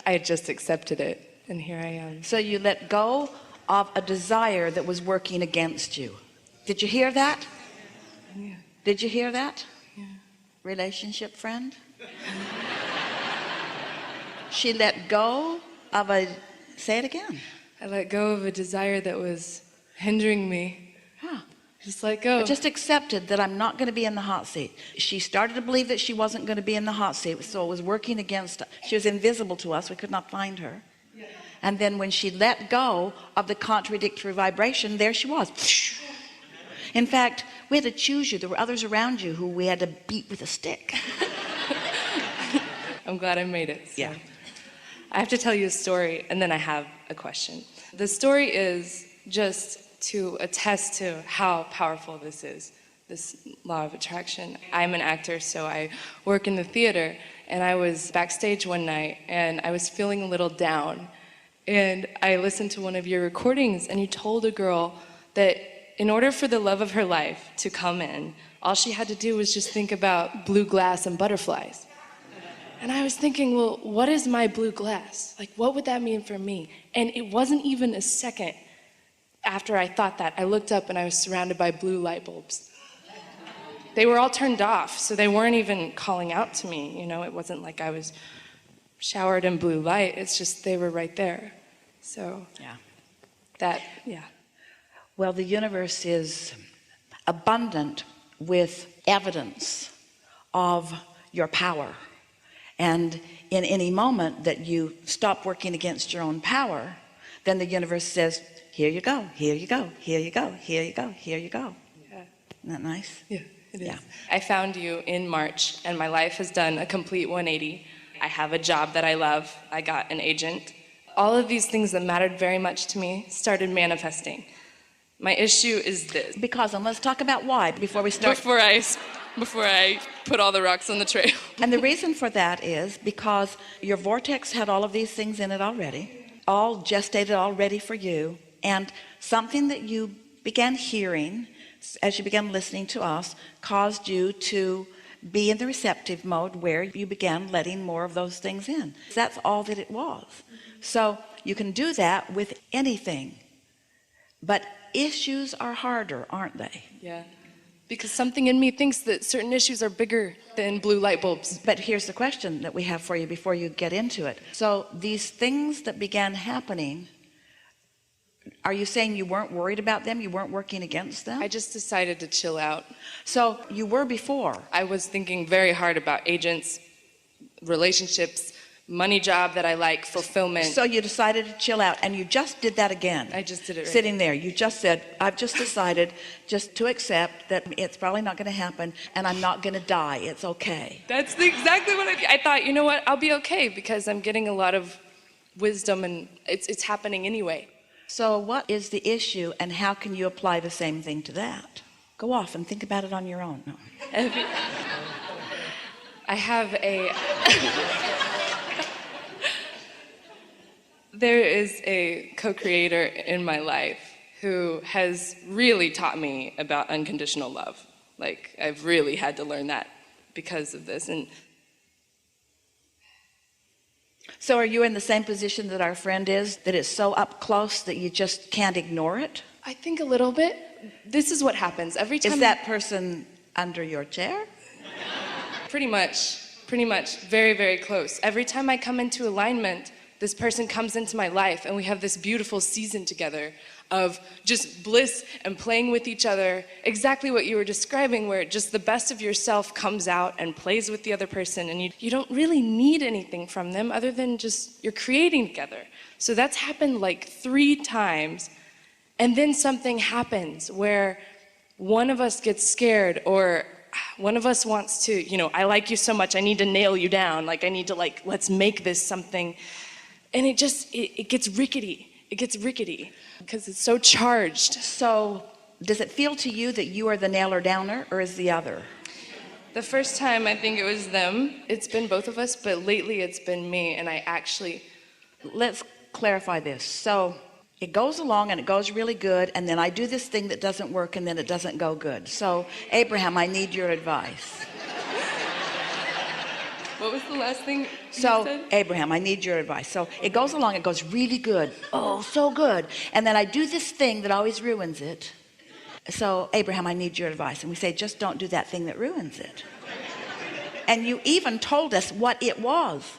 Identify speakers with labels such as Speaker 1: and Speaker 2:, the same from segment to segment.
Speaker 1: I just accepted it, and here I am.
Speaker 2: So you let go of a desire that was working against you. Did you hear that?
Speaker 1: Yeah.
Speaker 2: Did you hear that?
Speaker 1: Yeah.
Speaker 2: Relationship friend? She let go of a, say it again.
Speaker 1: I let go of a desire that was hindering me.
Speaker 2: Huh.
Speaker 1: Just let go.
Speaker 2: I just accepted that I'm not going to be in the hot seat. She started to believe that she wasn't going to be in the hot seat, so it was working against. She was invisible to us. We could not find her. And then when she let go of the contradictory vibration, there she was. In fact, we had to choose you. There were others around you who we had to beat with a stick.
Speaker 1: I'm glad I made it. So.
Speaker 2: Yeah.
Speaker 1: I have to tell you a story, and then I have a question. The story is just to attest to how powerful this is, this law of attraction. I'm an actor, so I work in the theater, and I was backstage one night, and I was feeling a little down. And I listened to one of your recordings, and you told a girl that in order for the love of her life to come in, all she had to do was just think about blue glass and butterflies. And I was thinking, well, what is my blue glass? Like, what would that mean for me? And it wasn't even a second after I thought that. I looked up and I was surrounded by blue light bulbs. They were all turned off, so they weren't even calling out to me. You know, it wasn't like I was showered in blue light. It's just they were right there. So, yeah.
Speaker 2: Well, the universe is abundant with evidence of your power. And in any moment that you stop working against your own power, then the universe says, here you go, here you go, here you go, here you go, here you go.
Speaker 1: Yeah.
Speaker 2: Isn't that nice?
Speaker 1: Yeah, it is.
Speaker 2: Yeah.
Speaker 1: I found you in March, and my life has done a complete 180. I have a job that I love. I got an agent. All of these things that mattered very much to me started manifesting. My issue is this.
Speaker 2: Because, and let's talk about why before we start.
Speaker 1: Before I put all the rocks on the trail.
Speaker 2: And the reason for that is because your vortex had all of these things in it already, all gestated already for you, and something that you began hearing as you began listening to us caused you to be in the receptive mode where you began letting more of those things in. That's all that it was. So you can do that with anything, but issues are harder, aren't they?
Speaker 1: Yeah. Because something in me thinks that certain issues are bigger than blue light bulbs.
Speaker 2: But here's the question that we have for you before you get into it. So these things that began happening, are you saying you weren't worried about them? You weren't working against them?
Speaker 1: I just decided to chill out.
Speaker 2: So you were before.
Speaker 1: I was thinking very hard about agents, relationships, money job that I like, fulfillment.
Speaker 2: So you decided to chill out, and you just did that again.
Speaker 1: I just did it right.
Speaker 2: Sitting there, you just said, I've just decided just to accept that it's probably not going to happen, and I'm not going to die. It's okay.
Speaker 1: That's exactly what I thought. You know what? I'll be okay because I'm getting a lot of wisdom, and it's happening anyway.
Speaker 2: So what is the issue, and how can you apply the same thing to that? Go off and think about it on your own. No.
Speaker 1: I have a... There is a co-creator in my life who has really taught me about unconditional love. Like, I've really had to learn that because of this. And
Speaker 2: so are you in the same position that our friend is, that it's so up close that you just can't ignore it?
Speaker 1: I think a little bit. This is what happens every time.
Speaker 2: Is that person under your chair?
Speaker 1: Pretty much, very, very close. Every time I come into alignment, this person comes into my life and we have this beautiful season together of just bliss and playing with each other. Exactly what you were describing, where just the best of yourself comes out and plays with the other person, and you don't really need anything from them other than just you're creating together. So that's happened like 3 times, and then something happens where one of us gets scared, or one of us wants to, you know, I like you so much, I need to nail you down, like I need to, like, let's make this something. And it gets rickety. It gets rickety because it's so charged.
Speaker 2: So does it feel to you that you are the nailer downer, or is the other?
Speaker 1: The first time I think it was them. It's been both of us, but lately it's been me, and I actually...
Speaker 2: Let's clarify this. So it goes along and it goes really good, and then I do this thing that doesn't work, and then it doesn't go good. So Abraham, I need your advice.
Speaker 1: What was the last thing you
Speaker 2: So,
Speaker 1: said?
Speaker 2: Abraham, I need your advice. So it goes along, it goes really good. Oh, so good. And then I do this thing that always ruins it. So, Abraham, I need your advice. And we say, just don't do that thing that ruins it. And you even told us what it was.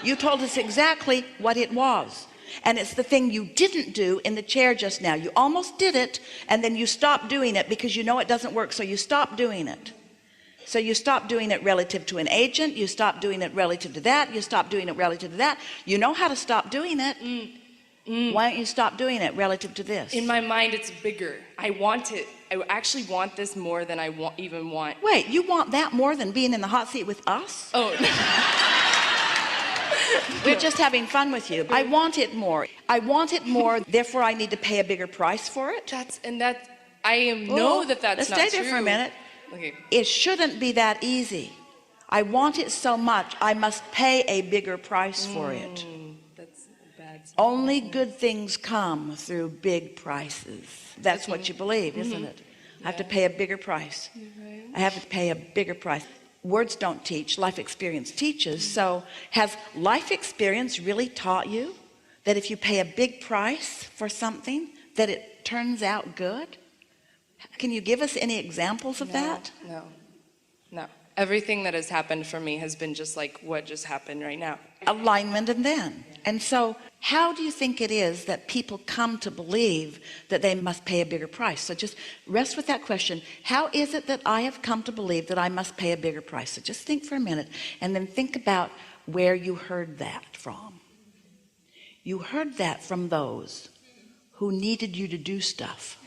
Speaker 2: You told us exactly what it was. And it's the thing you didn't do in the chair just now. You almost did it, and then you stopped doing it because you know it doesn't work, so you stopped doing it. So you stop doing it relative to an agent, you stop doing it relative to that, you stop doing it relative to that. You know how to stop doing it. Why don't you stop doing it relative to this?
Speaker 1: In my mind, it's bigger. I want it. I actually want this more than I even want.
Speaker 2: Wait, you want that more than being in the hot seat with us?
Speaker 1: Oh,
Speaker 2: We're just having fun with you. I want it more. I want it more, therefore I need to pay a bigger price for it.
Speaker 1: know that that's not
Speaker 2: let's stay
Speaker 1: true.
Speaker 2: there for a minute.
Speaker 1: Okay.
Speaker 2: It shouldn't be that easy. I want it so much, I must pay a bigger price for it.
Speaker 1: That's bad.
Speaker 2: Only good things come through big prices. That's what you believe, isn't it? I have to pay a bigger price.
Speaker 1: Right.
Speaker 2: I have to pay a bigger price. Words don't teach, life experience teaches. So has life experience really taught you that if you pay a big price for something, that it turns out good? Can you give us any examples of that?
Speaker 1: No. Everything that has happened for me has been just like what just happened right now.
Speaker 2: Alignment and then. And so how do you think it is that people come to believe that they must pay a bigger price? So just rest with that question. How is it that I have come to believe that I must pay a bigger price? So just think for a minute and then think about where you heard that from. You heard that from those who needed you to do stuff.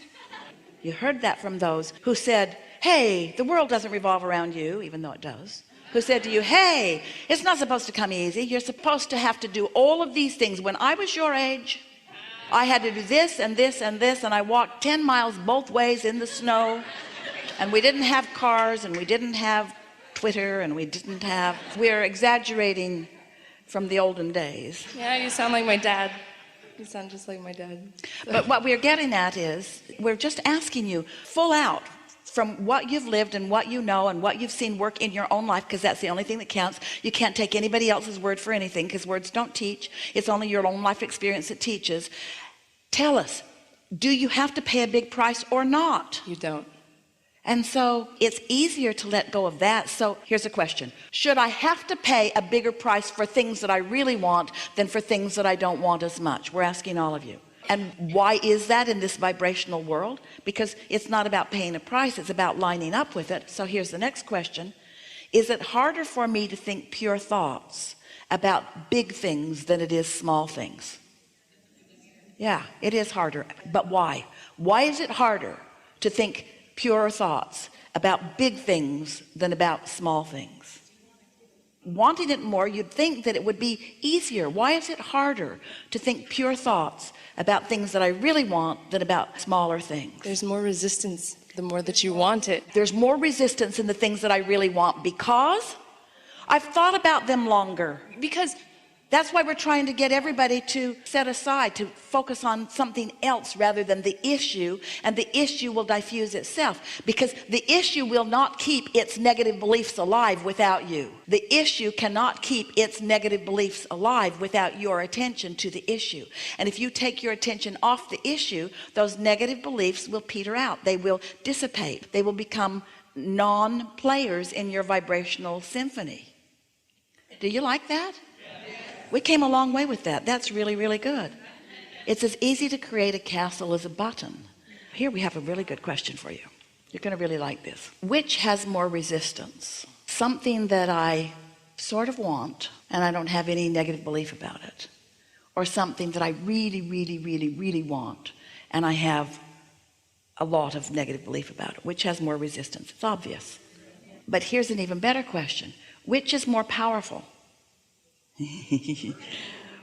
Speaker 2: You heard that from those who said, hey, the world doesn't revolve around you, even though it does. Who said to you, hey, it's not supposed to come easy. You're supposed to have to do all of these things. When I was your age, I had to do this and this and this, and I walked 10 miles both ways in the snow, and we didn't have cars, and we didn't have Twitter, and we're exaggerating from the olden days.
Speaker 1: Yeah, you sound like my dad. You sound just like my dad.
Speaker 2: But what we're getting at is, we're just asking you full out from what you've lived and what you know and what you've seen work in your own life, because that's the only thing that counts. You can't take anybody else's word for anything, because words don't teach. It's only your own life experience that teaches. Tell us, do you have to pay a big price or not?
Speaker 1: You don't.
Speaker 2: And so it's easier to let go of that. So here's a question. Should I have to pay a bigger price for things that I really want than for things that I don't want as much? We're asking all of you. And why is that in this vibrational world? Because it's not about paying a price, it's about lining up with it. So here's the next question. Is it harder for me to think pure thoughts about big things than it is small things? Yeah, it is harder. But why? Why is it harder to think pure thoughts about big things than about small things? Wanting it more, you'd think that it would be easier. Why is it harder to think pure thoughts about things that I really want than about smaller things?
Speaker 1: There's more resistance the more that you want it.
Speaker 2: There's more resistance in the things that I really want because I've thought about them longer.
Speaker 1: Because
Speaker 2: that's why we're trying to get everybody to set aside, to focus on something else rather than the issue, and the issue will diffuse itself, because the issue will not keep its negative beliefs alive without you. The issue cannot keep its negative beliefs alive without your attention to the issue. And if you take your attention off the issue, those negative beliefs will peter out. They will dissipate. They will become non-players in your vibrational symphony. Do you like that? We came a long way with that. That's really, really good. It's as easy to create a castle as a button. Here we have a really good question for you. You're going to really like this. Which has more resistance? Something that I sort of want and I don't have any negative belief about it, or something that I really, really, really, really want and I have a lot of negative belief about it? Which has more resistance? It's obvious. But here's an even better question. Which is more powerful?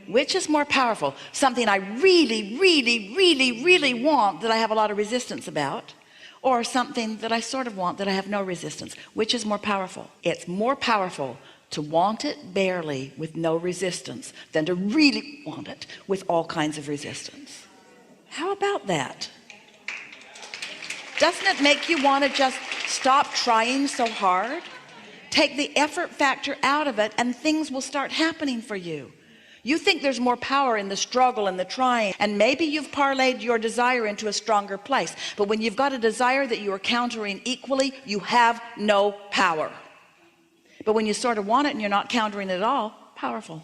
Speaker 2: Which is more powerful? Something I really, really, really, really want that I have a lot of resistance about, or something that I sort of want that I have no resistance? Which is more powerful? It's more powerful to want it barely with no resistance than to really want it with all kinds of resistance. How about that? Doesn't it make you want to just stop trying so hard? take the effort factor out of it, and things will start happening for you. You think there's more power in the struggle and the trying, and maybe you've parlayed your desire into a stronger place, but when you've got a desire that you are countering equally, you have no power. But when you sort of want it and you're not countering it at all, powerful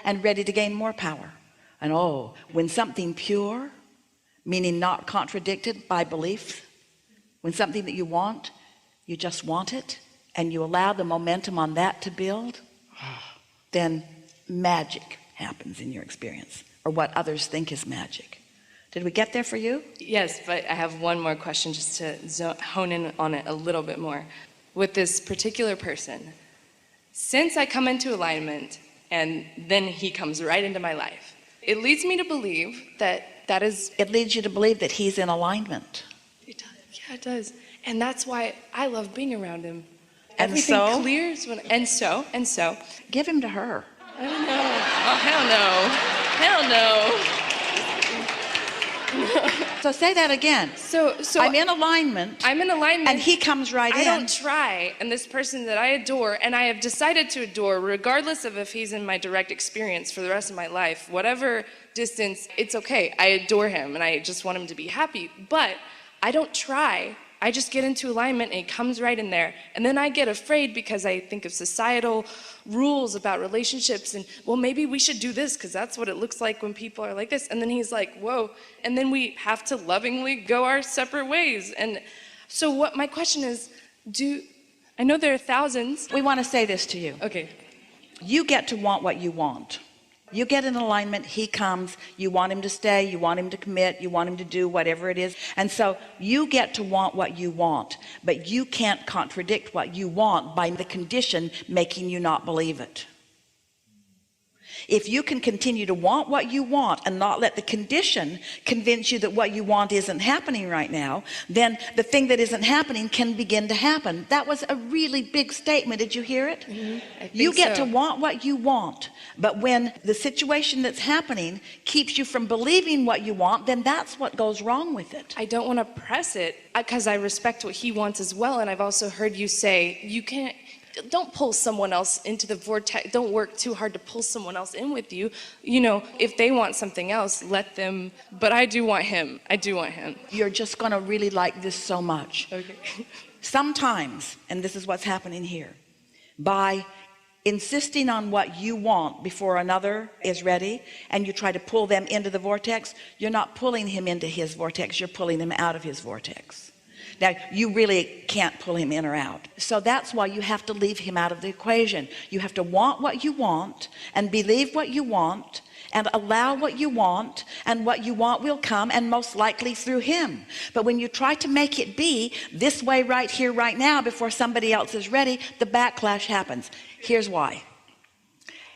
Speaker 2: and ready to gain more power. And oh, when something pure, meaning not contradicted by belief, when something that you want, you just want it, and you allow the momentum on that to build, then magic happens in your experience, or what others think is magic. Did we get there for you?
Speaker 1: Yes, but I have one more question just to hone in on it a little bit more. With this particular person, since I come into alignment and then he comes right into my life, it leads me to believe that is...
Speaker 2: It leads you to believe that he's in alignment.
Speaker 1: It does. Yeah, it does. And that's why I love being around him.
Speaker 2: And
Speaker 1: everything
Speaker 2: so?
Speaker 1: clears when... And so?
Speaker 2: Give him to her.
Speaker 1: I don't know. Oh, hell no. Hell no.
Speaker 2: So say that again.
Speaker 1: So
Speaker 2: I'm in alignment.
Speaker 1: I'm in alignment.
Speaker 2: And he comes right in.
Speaker 1: I don't try. And this person that I adore, and I have decided to adore, regardless of if he's in my direct experience for the rest of my life, whatever distance, it's okay. I adore him, and I just want him to be happy. But I don't try. I just get into alignment, and he comes right in there. And then I get afraid because I think of societal rules about relationships, and well, maybe we should do this because that's what it looks like when people are like this. And then he's like, whoa. And then we have to lovingly go our separate ways. And so what my question is, I know there are thousands.
Speaker 2: We want to say this to you.
Speaker 1: Okay.
Speaker 2: You get to want what you want. You get in alignment, he comes, you want him to stay, you want him to commit, you want him to do whatever it is. And so you get to want what you want, but you can't contradict what you want by the condition making you not believe it. If you can continue to want what you want and not let the condition convince you that what you want isn't happening right now, then the thing that isn't happening can begin to happen. That was a really big statement. Did you hear it?
Speaker 1: Mm-hmm.
Speaker 2: You get to want what you want, but when the situation that's happening keeps you from believing what you want, then that's what goes wrong with it.
Speaker 1: I don't want to press it because I respect what he wants as well. And I've also heard you say, don't pull someone else into the vortex. Don't work too hard to pull someone else in with you. You know, if they want something else, let them. But I do want him. I do want him.
Speaker 2: You're just going to really like this so much.
Speaker 1: Okay.
Speaker 2: Sometimes, and this is what's happening here, by insisting on what you want before another is ready, and you try to pull them into the vortex, you're not pulling him into his vortex, you're pulling him out of his vortex. Now, you really can't pull him in or out. So that's why you have to leave him out of the equation. You have to want what you want and believe what you want and allow what you want, and what you want will come, and most likely through him. But when you try to make it be this way right here, right now, before somebody else is ready, the backlash happens. Here's why.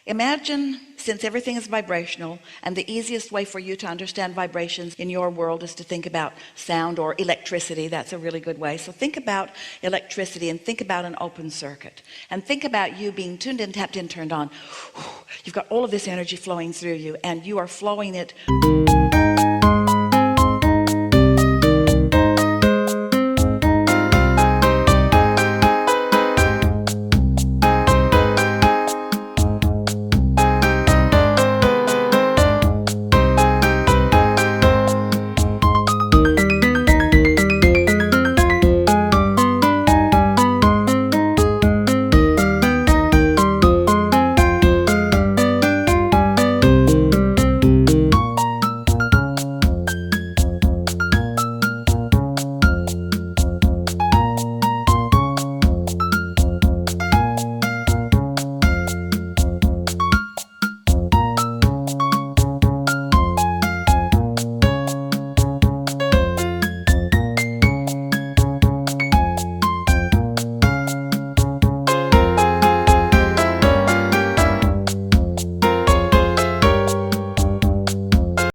Speaker 2: Imagine, since everything is vibrational, and the easiest way for you to understand vibrations in your world is to think about sound or electricity. That's a really good way. So think about electricity and think about an open circuit, and think about you being tuned in, tapped in, turned on. You've got all of this energy flowing through you, and you are flowing it